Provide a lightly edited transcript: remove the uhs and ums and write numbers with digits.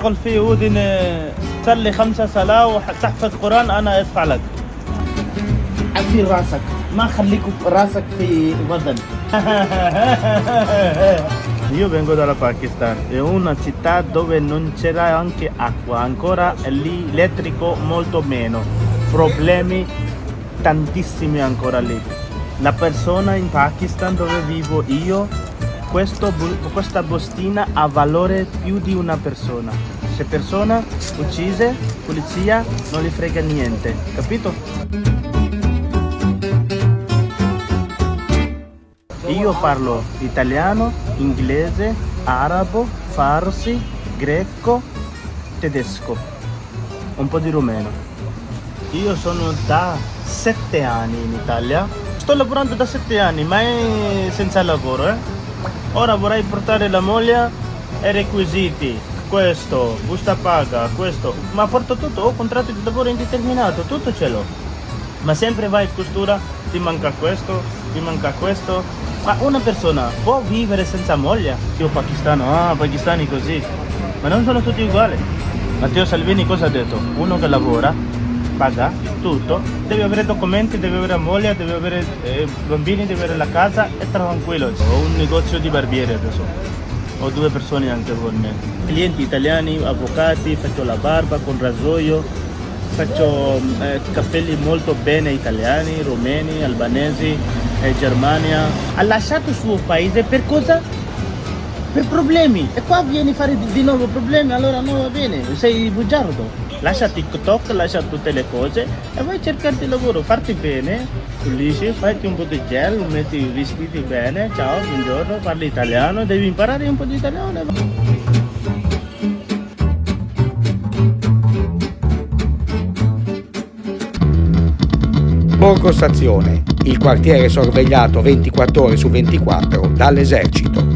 تشتغل في ودن تصلي 5 صلاة وتحفظ قرآن أنا أدفع لك. في راسك ما خليك راسك في بدن. Io vengo dalla Pakistan, è una città dove non c'era anche acqua, ancora lì elettrico molto meno, problemi tantissimi ancora lì. La persona in Pakistan dove vivo io, questa bustina ha valore più di una persona. Se persona uccise, polizia non gli frega niente, capito? Io parlo italiano, inglese, arabo, farsi, greco, tedesco, un po' di rumeno. Io sono da 7 anni in Italia, sto lavorando da 7 anni, ma è senza lavoro, Ora vorrei portare la moglie e requisiti, questo, busta paga, questo, ma porto tutto, ho contratto di lavoro indeterminato, tutto ce l'ho. Ma sempre vai in costura, ti manca questo, ti manca questo. Ma una persona può vivere senza moglie? Io pakistano, pakistani così. Ma non sono tutti uguali. Matteo Salvini cosa ha detto? Uno che lavora, paga tutto, deve avere documenti, deve avere moglie, deve avere bambini, deve avere la casa, è tranquillo. Ho un negozio di barbiere adesso, ho 2 persone anche con me. Clienti italiani, avvocati, faccio la barba con rasoio, faccio capelli molto bene italiani, rumeni, albanesi, Germania. Ha lasciato il suo paese per cosa? Per problemi. E qua vieni a fare di nuovo problemi, allora non va bene, sei bugiardo. Lascia TikTok, lascia tutte le cose e vai a cercarti lavoro, farti bene, pulisci, fatti un po' di gel, metti i vestiti bene, ciao, buongiorno, parli italiano, devi imparare un po' di italiano. Borgo Stazione, il quartiere sorvegliato 24 ore su 24 dall'esercito.